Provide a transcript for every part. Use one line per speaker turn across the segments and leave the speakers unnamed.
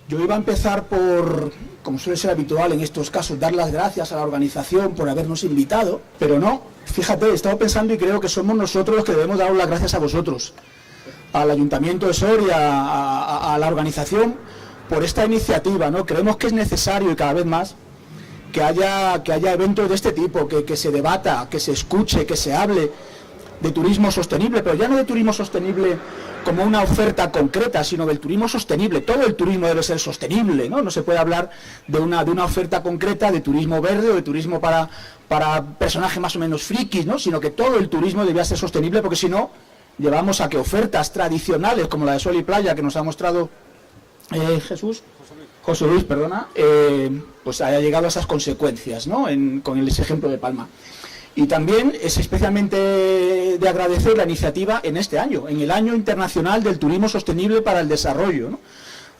Yo iba a empezar por, como suele ser habitual en estos casos, dar las gracias a la organización por habernos invitado, pero no, fíjate, he estado pensando y creo que somos nosotros los que debemos dar las gracias a vosotros, al Ayuntamiento de Soria, a la organización, por esta iniciativa, ¿no? Creemos que es necesario y cada vez más que haya eventos de este tipo, que se debata, que se escuche, que se hable de turismo sostenible, pero ya no de turismo sostenible como una oferta concreta, sino del turismo sostenible. Todo el turismo debe ser sostenible, ¿no? No se puede hablar de una oferta concreta de turismo verde o de turismo para personajes más o menos frikis, ¿no? Sino que todo el turismo debía ser sostenible, porque si no, llevamos a que ofertas tradicionales como la de Sol y Playa, que nos ha mostrado José Luis, pues haya llegado a esas consecuencias, ¿no? Con ese ejemplo de Palma. Y también es especialmente de agradecer la iniciativa en este año, en el Año Internacional del Turismo Sostenible para el Desarrollo, ¿no?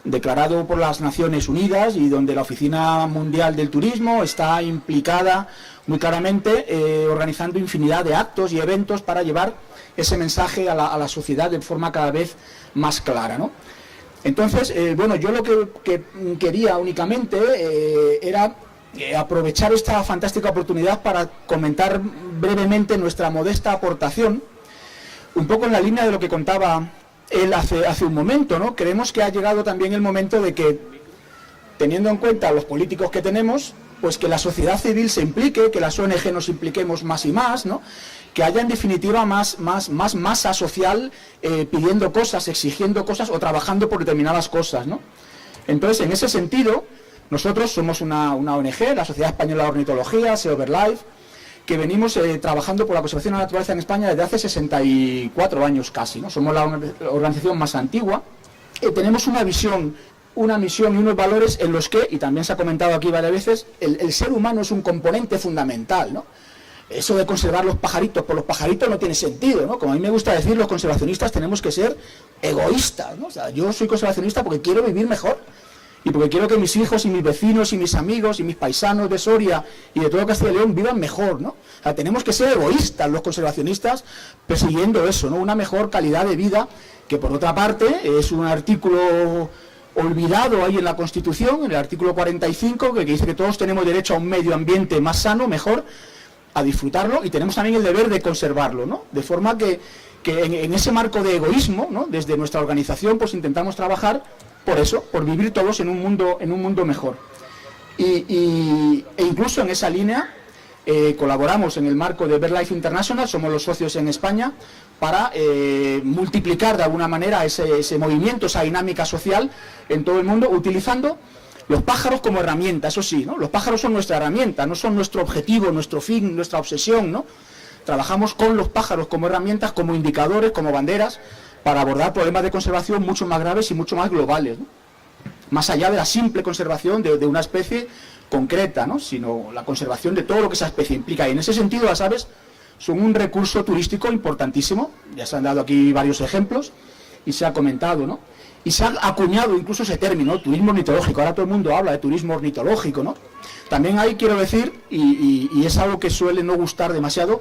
Declarado por las Naciones Unidas, y donde la Oficina Mundial del Turismo está implicada muy claramente, organizando infinidad de actos y eventos para llevar ese mensaje a la sociedad de forma cada vez más clara, ¿no? Entonces, bueno, yo lo que quería únicamente era aprovechar esta fantástica oportunidad para comentar brevemente nuestra modesta aportación, un poco en la línea de lo que contaba él hace un momento, ¿no? Creemos que ha llegado también el momento de que, teniendo en cuenta los políticos que tenemos, pues que la sociedad civil se implique, que las ONG nos impliquemos más y más, ¿no? Que haya en definitiva más masa social pidiendo cosas, exigiendo cosas o trabajando por determinadas cosas, ¿no? Entonces, en ese sentido, nosotros somos una ONG, la Sociedad Española de Ornitología, Sea Over Life, que venimos trabajando por la conservación de la naturaleza en España desde hace 64 años casi, ¿no? Somos la organización más antigua. Tenemos una visión, una misión y unos valores en los que, y también se ha comentado aquí varias veces, el ser humano es un componente fundamental, ¿no? Eso de conservar los pajaritos por los pajaritos no tiene sentido, ¿no? Como a mí me gusta decir, los conservacionistas tenemos que ser egoístas, ¿no? O sea, yo soy conservacionista porque quiero vivir mejor y porque quiero que mis hijos y mis vecinos y mis amigos y mis paisanos de Soria y de todo Castilla y León vivan mejor, ¿no? O sea, tenemos que ser egoístas los conservacionistas persiguiendo eso, ¿no? Una mejor calidad de vida, que por otra parte es un artículo olvidado ahí en la Constitución, en el artículo 45, que dice que todos tenemos derecho a un medio ambiente más sano, mejor, a disfrutarlo, y tenemos también el deber de conservarlo, ¿no? De forma que en ese marco de egoísmo, ¿no? Desde nuestra organización, pues intentamos trabajar por eso, por vivir todos en un mundo mejor. E incluso en esa línea colaboramos en el marco de BirdLife International, somos los socios en España, para multiplicar de alguna manera ese movimiento, esa dinámica social en todo el mundo, utilizando los pájaros como herramienta, eso sí, ¿no? Los pájaros son nuestra herramienta, no son nuestro objetivo, nuestro fin, nuestra obsesión, ¿no? Trabajamos con los pájaros como herramientas, como indicadores, como banderas, para abordar problemas de conservación mucho más graves y mucho más globales, ¿no? Más allá de la simple conservación de una especie concreta, ¿no? Sino la conservación de todo lo que esa especie implica. Y en ese sentido las aves son un recurso turístico importantísimo, ya se han dado aquí varios ejemplos y se ha comentado, ¿no? Y se ha acuñado incluso ese término, turismo ornitológico. Ahora todo el mundo habla de turismo ornitológico, ¿no? También hay, quiero decir, y es algo que suele no gustar demasiado,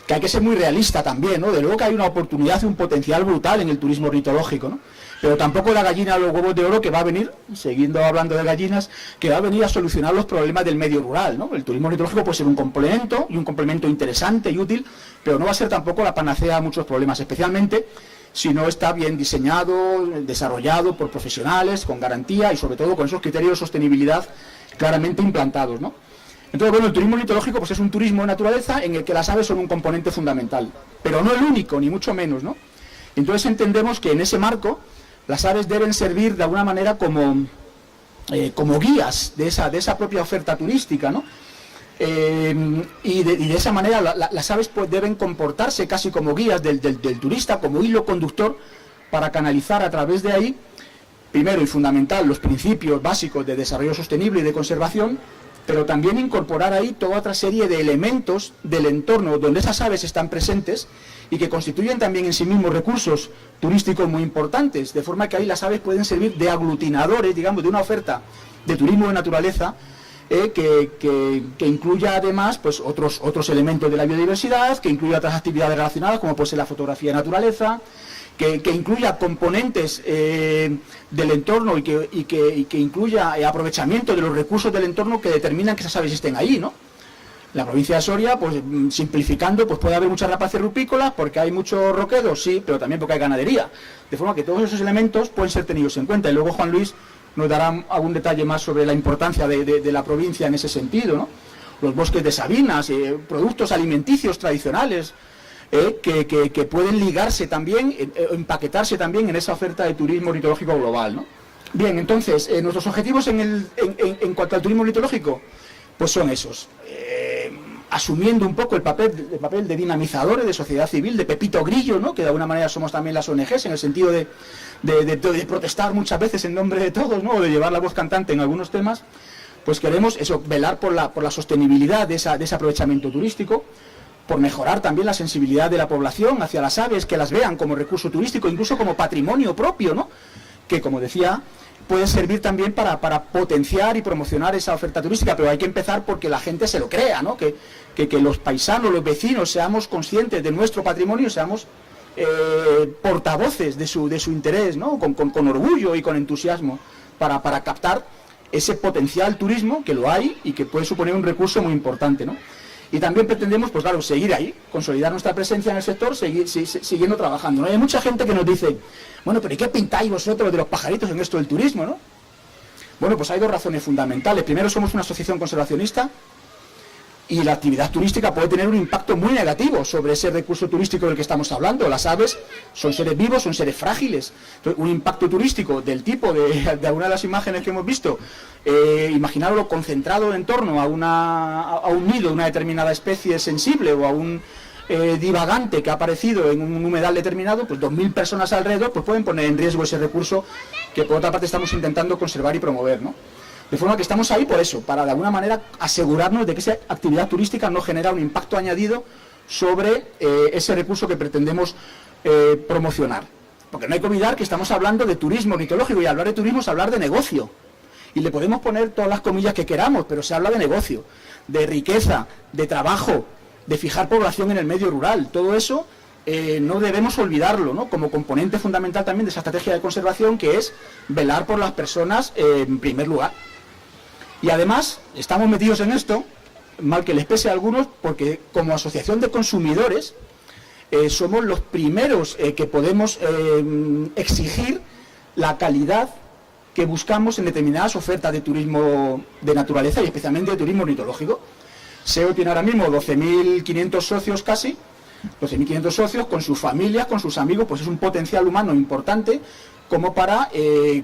que hay que ser muy realista también, ¿no? De luego que hay una oportunidad y un potencial brutal en el turismo ornitológico, ¿no? Pero tampoco la gallina de los huevos de oro que va a venir, siguiendo hablando de gallinas, que va a venir a solucionar los problemas del medio rural, ¿no? El turismo ornitológico puede ser un complemento, y un complemento interesante y útil, pero no va a ser tampoco la panacea a muchos problemas, especialmente si no está bien diseñado, desarrollado por profesionales, con garantía y sobre todo con esos criterios de sostenibilidad claramente implantados, ¿no? Entonces, bueno, el turismo ornitológico pues es un turismo de naturaleza en el que las aves son un componente fundamental, pero no el único, ni mucho menos, ¿no? Entonces entendemos que en ese marco las aves deben servir de alguna manera como guías de esa propia oferta turística, ¿no? Y de esa manera las aves pues deben comportarse casi como guías del turista, como hilo conductor, para canalizar a través de ahí, primero y fundamental, los principios básicos de desarrollo sostenible y de conservación, pero también incorporar ahí toda otra serie de elementos del entorno donde esas aves están presentes y que constituyen también en sí mismos recursos turísticos muy importantes, de forma que ahí las aves pueden servir de aglutinadores, digamos, de una oferta de turismo de naturaleza que incluya además pues otros elementos de la biodiversidad, que incluya otras actividades relacionadas como puede ser la fotografía de naturaleza, que incluya componentes del entorno y que incluya aprovechamiento de los recursos del entorno que determinan que esas aves estén ahí, ¿no? La provincia de Soria, pues simplificando, pues puede haber muchas rapaces rupícolas porque hay mucho roquedo, sí, pero también porque hay ganadería. De forma que todos esos elementos pueden ser tenidos en cuenta. Y luego Juan Luis nos dará algún detalle más sobre la importancia de la provincia en ese sentido, ¿no? Los bosques de sabinas, productos alimenticios tradicionales, que pueden ligarse también, empaquetarse también en esa oferta de turismo ornitológico global, ¿no? Bien, entonces, nuestros objetivos en cuanto al turismo ornitológico, pues son esos. Asumiendo un poco el papel de dinamizadores de sociedad civil, de Pepito Grillo, ¿no? Que de alguna manera somos también las ONGs, en el sentido de protestar muchas veces en nombre de todos, ¿no? O de llevar la voz cantante en algunos temas, pues queremos eso, velar por la sostenibilidad de ese aprovechamiento turístico, por mejorar también la sensibilidad de la población hacia las aves, que las vean como recurso turístico, incluso como patrimonio propio, ¿no? Que, como decía, puede servir también para potenciar y promocionar esa oferta turística, pero hay que empezar porque la gente se lo crea, ¿no? Que los paisanos, los vecinos, seamos conscientes de nuestro patrimonio, seamos portavoces de su interés, ¿no? Con orgullo y con entusiasmo, para captar ese potencial turismo, que lo hay y que puede suponer un recurso muy importante, ¿no? Y también pretendemos, pues claro, seguir ahí, consolidar nuestra presencia en el sector, siguiendo trabajando, ¿no? Hay mucha gente que nos dice, bueno, pero ¿y qué pintáis vosotros de los pajaritos en esto del turismo, no? Bueno, pues hay dos razones fundamentales. Primero, somos una asociación conservacionista y la actividad turística puede tener un impacto muy negativo sobre ese recurso turístico del que estamos hablando. Las aves son seres vivos, son seres frágiles. Entonces, un impacto turístico del tipo de alguna de las imágenes que hemos visto, imaginarlo concentrado en torno a un nido de una determinada especie sensible o a un divagante que ha aparecido en un humedal determinado, pues 2.000 personas alrededor pues pueden poner en riesgo ese recurso que por otra parte estamos intentando conservar y promover, ¿no? De forma que estamos ahí por eso, para de alguna manera asegurarnos de que esa actividad turística no genera un impacto añadido sobre ese recurso que pretendemos promocionar. Porque no hay que olvidar que estamos hablando de turismo ornitológico, y hablar de turismo es hablar de negocio. Y le podemos poner todas las comillas que queramos, pero se habla de negocio, de riqueza, de trabajo, de fijar población en el medio rural. Todo eso no debemos olvidarlo, ¿no? Como componente fundamental también de esa estrategia de conservación, que es velar por las personas en primer lugar. Y además estamos metidos en esto, mal que les pese a algunos, porque como asociación de consumidores somos los primeros que podemos exigir la calidad que buscamos en determinadas ofertas de turismo de naturaleza y especialmente de turismo ornitológico. SEO tiene ahora mismo 12.500 socios casi, 12.500 socios con sus familias, con sus amigos, pues es un potencial humano importante como para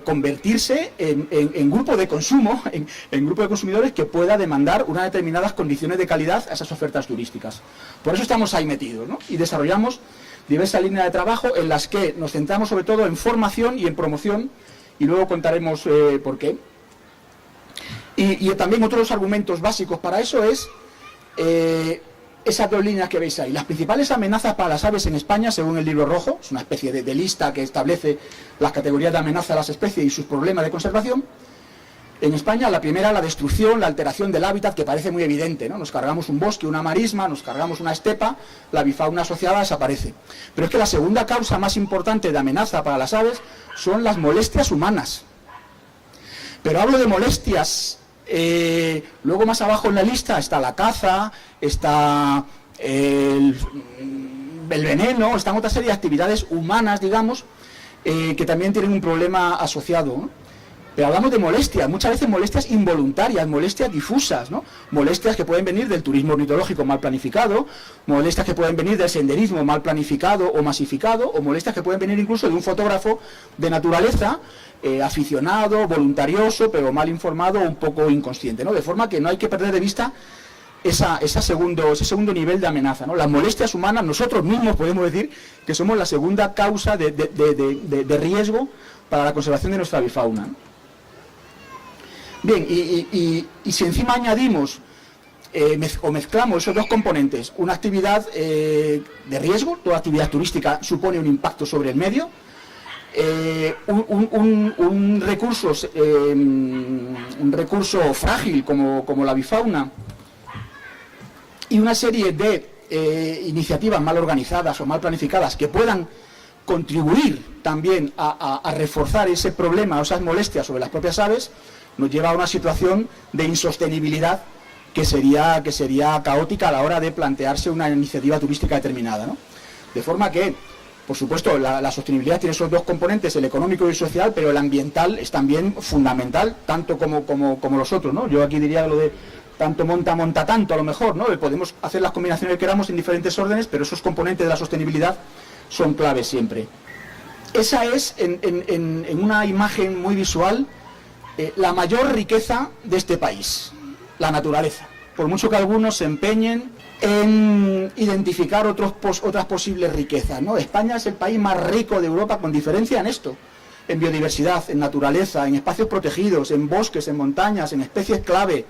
convertirse en grupo de consumo, en grupo de consumidores que pueda demandar unas determinadas condiciones de calidad a esas ofertas turísticas. Por eso estamos ahí metidos, ¿no? Y desarrollamos diversas líneas de trabajo en las que nos centramos sobre todo en formación y en promoción, y luego contaremos por qué. Y también otro de los argumentos básicos para eso es esas dos líneas que veis ahí. Las principales amenazas para las aves en España, según el Libro Rojo, es una especie de lista que establece las categorías de amenaza a las especies y sus problemas de conservación. En España, la primera, la destrucción, la alteración del hábitat, que parece muy evidente, ¿no? Nos cargamos un bosque, una marisma, nos cargamos una estepa, la bifauna asociada desaparece. Pero es que la segunda causa más importante de amenaza para las aves son las molestias humanas. Pero hablo de molestias. Luego más abajo en la lista está la caza, está el veneno, están otra serie de actividades humanas, digamos, que también tienen un problema asociado, ¿no? Pero hablamos de molestias, muchas veces molestias involuntarias, molestias difusas, ¿no? Molestias que pueden venir del turismo ornitológico mal planificado, molestias que pueden venir del senderismo mal planificado o masificado, o molestias que pueden venir incluso de un fotógrafo de naturaleza, aficionado, voluntarioso, pero mal informado o un poco inconsciente, ¿no? De forma que no hay que perder de vista ese segundo nivel de amenaza, ¿no? Las molestias humanas, nosotros mismos podemos decir que somos la segunda causa de riesgo para la conservación de nuestra avifauna, ¿no? Bien, y si encima añadimos o mezclamos esos dos componentes, una actividad de riesgo, toda actividad turística supone un impacto sobre el medio, un recurso frágil como la avifauna, y una serie de iniciativas mal organizadas o mal planificadas que puedan contribuir también a reforzar ese problema o esas molestias sobre las propias aves, nos lleva a una situación de insostenibilidad que sería caótica a la hora de plantearse una iniciativa turística determinada, ¿no? De forma que, por supuesto, la sostenibilidad tiene esos dos componentes, el económico y el social, pero el ambiental es también fundamental, tanto como los otros, ¿no? Yo aquí diría lo de tanto monta tanto, a lo mejor, ¿no? Podemos hacer las combinaciones que queramos en diferentes órdenes, pero esos componentes de la sostenibilidad son claves siempre. Esa es, en una imagen muy visual, la mayor riqueza de este país, la naturaleza. Por mucho que algunos se empeñen en identificar otras posibles riquezas, ¿no? España es el país más rico de Europa, con diferencia en esto, en biodiversidad, en naturaleza, en espacios protegidos, en bosques, en montañas, en especies clave,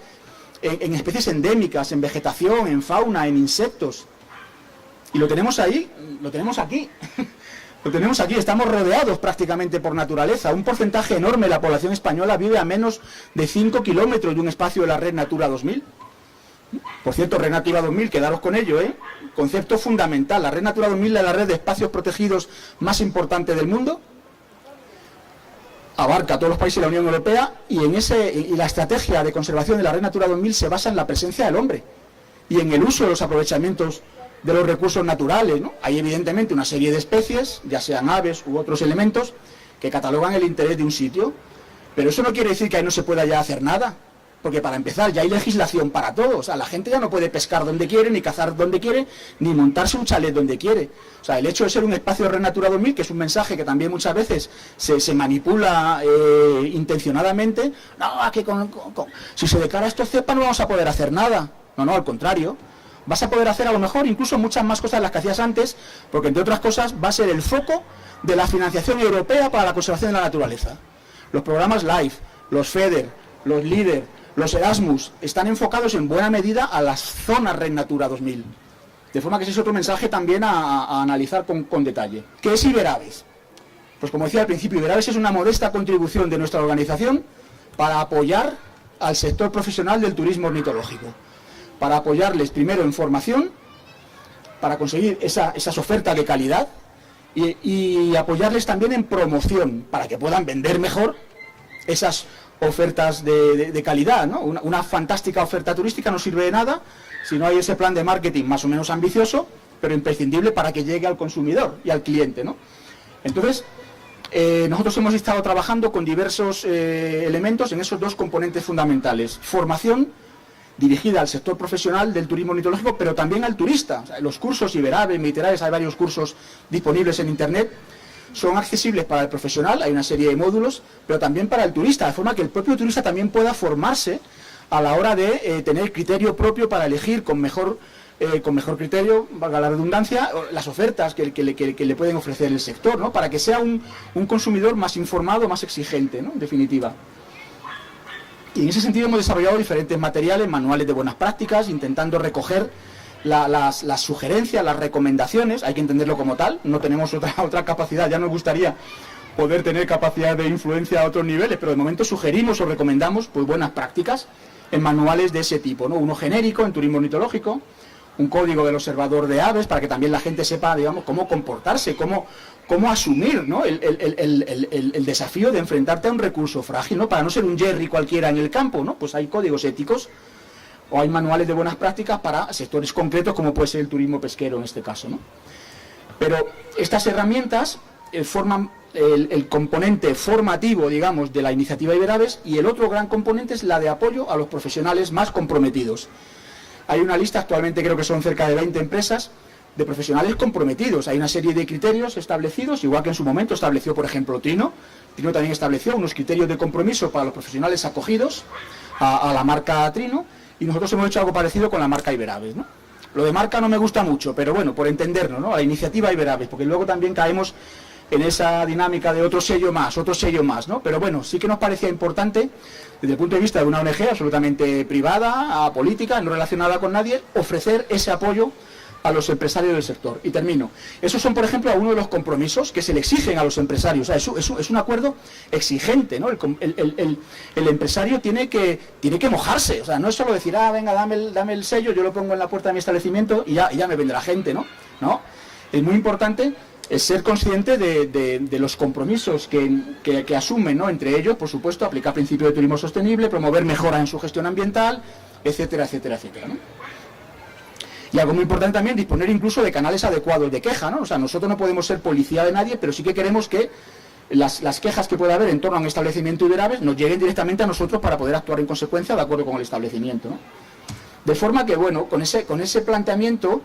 en especies endémicas, en vegetación, en fauna, en insectos. Y lo tenemos ahí, lo tenemos aquí. Lo tenemos aquí, estamos rodeados prácticamente por naturaleza. Un porcentaje enorme de la población española vive a menos de 5 kilómetros de un espacio de la Red Natura 2000. Por cierto, Red Natura 2000, quedaros con ello, concepto fundamental. La Red Natura 2000 es la red de espacios protegidos más importante del mundo. Abarca a todos los países de la Unión Europea y la estrategia de conservación de la Red Natura 2000 se basa en la presencia del hombre y en el uso de los aprovechamientos de los recursos naturales, ¿no? Hay evidentemente una serie de especies, ya sean aves u otros elementos, que catalogan el interés de un sitio, pero eso no quiere decir que ahí no se pueda ya hacer nada, porque para empezar ya hay legislación para todo. O sea, la gente ya no puede pescar donde quiere, ni cazar donde quiere, ni montarse un chalet donde quiere. O sea, el hecho de ser un espacio de Red Natura 2000, que es un mensaje que también muchas veces se manipula intencionadamente, no, que si se declara esto cepa no vamos a poder hacer nada. No, al contrario. Vas a poder hacer a lo mejor incluso muchas más cosas de las que hacías antes, porque entre otras cosas va a ser el foco de la financiación europea para la conservación de la naturaleza. Los programas LIFE, los FEDER, los LEADER, los Erasmus están enfocados en buena medida a las zonas Red Natura 2000. De forma que ese es otro mensaje también a analizar con detalle. ¿Qué es Iberaves? Pues como decía al principio, Iberaves es una modesta contribución de nuestra organización para apoyar al sector profesional del turismo ornitológico. Para apoyarles primero en formación, para conseguir esas ofertas de calidad y apoyarles también en promoción, para que puedan vender mejor esas ofertas de calidad, ¿no? Una fantástica oferta turística no sirve de nada si no hay ese plan de marketing más o menos ambicioso, pero imprescindible para que llegue al consumidor y al cliente, ¿no? Entonces, nosotros hemos estado trabajando con diversos elementos en esos dos componentes fundamentales: formación dirigida al sector profesional del turismo ornitológico, pero también al turista. O sea, los cursos Iberaves, Mediterráneos, hay varios cursos disponibles en Internet, son accesibles para el profesional, hay una serie de módulos, pero también para el turista, de forma que el propio turista también pueda formarse a la hora de tener criterio propio para elegir con mejor criterio, valga la redundancia, las ofertas que le pueden ofrecer el sector, ¿no? Para que sea un consumidor más informado, más exigente, ¿no? En definitiva. Y en ese sentido hemos desarrollado diferentes materiales, manuales de buenas prácticas, intentando recoger las sugerencias, las recomendaciones. Hay que entenderlo como tal, no tenemos otra capacidad, ya nos gustaría poder tener capacidad de influencia a otros niveles, pero de momento sugerimos o recomendamos pues buenas prácticas en manuales de ese tipo, ¿no? Uno genérico en turismo ornitológico, un código del observador de aves para que también la gente sepa, digamos, cómo comportarse, cómo asumir, ¿no? el desafío de enfrentarte a un recurso frágil, ¿no? Para no ser un Jerry cualquiera en el campo, ¿no? Pues hay códigos éticos o hay manuales de buenas prácticas para sectores concretos, como puede ser el turismo pesquero en este caso, ¿no? Pero estas herramientas forman el componente formativo, digamos, de la iniciativa Iberaves, y el otro gran componente es la de apoyo a los profesionales más comprometidos. Hay una lista, actualmente creo que son cerca de 20 empresas, de profesionales comprometidos. Hay una serie de criterios establecidos, igual que en su momento estableció, por ejemplo, Trino. Trino también estableció unos criterios de compromiso para los profesionales acogidos a la marca Trino, y nosotros hemos hecho algo parecido con la marca Iberaves, ¿no? Lo de marca no me gusta mucho, pero bueno, por entendernos, ¿no? La iniciativa Iberaves, porque luego también caemos en esa dinámica de otro sello más, ¿no? Pero bueno, sí que nos parecía importante, desde el punto de vista de una ONG absolutamente privada, apolítica, no relacionada con nadie, ofrecer ese apoyo a los empresarios del sector. Y termino. Esos son, por ejemplo, algunos de los compromisos que se le exigen a los empresarios. O sea, es un acuerdo exigente, ¿no? El empresario tiene que mojarse. O sea, no es solo decir, venga, dame el sello, yo lo pongo en la puerta de mi establecimiento y ya me vendrá gente, ¿no? No. Es muy importante es ser consciente de los compromisos que asumen, ¿no? Entre ellos, por supuesto, aplicar principios de turismo sostenible, promover mejoras en su gestión ambiental, etcétera, etcétera, etcétera, ¿no? Y algo muy importante también, disponer incluso de canales adecuados de queja, ¿no? O sea, nosotros no podemos ser policía de nadie, pero sí que queremos que las quejas que pueda haber en torno a un establecimiento Iberaves nos lleguen directamente a nosotros para poder actuar en consecuencia de acuerdo con el establecimiento, ¿no? De forma que, bueno, con ese planteamiento,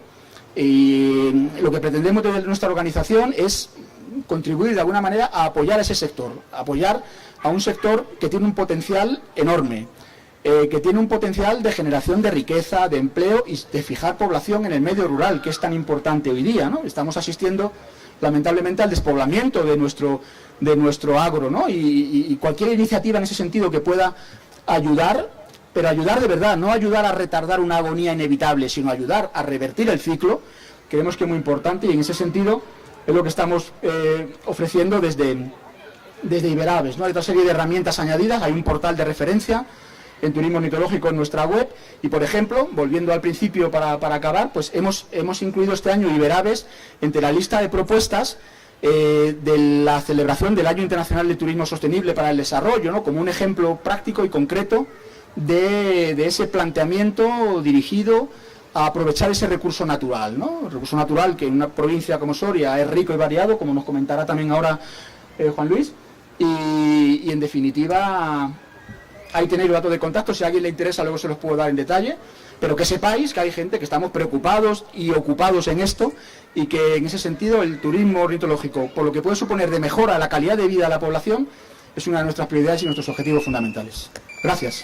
lo que pretendemos desde nuestra organización es contribuir de alguna manera a apoyar a ese sector, apoyar a un sector que tiene un potencial enorme, que tiene un potencial de generación de riqueza, de empleo y de fijar población en el medio rural, que es tan importante hoy día, ¿no? Estamos asistiendo lamentablemente al despoblamiento de nuestro agro, ¿no? Y cualquier iniciativa en ese sentido que pueda ayudar, pero ayudar de verdad, no ayudar a retardar una agonía inevitable, sino ayudar a revertir el ciclo, creemos que es muy importante, y en ese sentido es lo que estamos ofreciendo desde Iberaves, ¿no? Hay otra serie de herramientas añadidas, hay un portal de referencia en turismo ornitológico en nuestra web, y por ejemplo, volviendo al principio para acabar, pues hemos incluido este año Iberaves entre la lista de propuestas de la celebración del Año Internacional de Turismo Sostenible para el Desarrollo, ¿no? Como un ejemplo práctico y concreto de ese planteamiento dirigido a aprovechar ese recurso natural, ¿no? El recurso natural que en una provincia como Soria es rico y variado, como nos comentará también ahora Juan Luis, y en definitiva ahí tenéis los datos de contacto, si a alguien le interesa luego se los puedo dar en detalle, pero que sepáis que hay gente que estamos preocupados y ocupados en esto, y que en ese sentido el turismo ornitológico, por lo que puede suponer de mejora a la calidad de vida de la población, es una de nuestras prioridades y nuestros objetivos fundamentales. Gracias.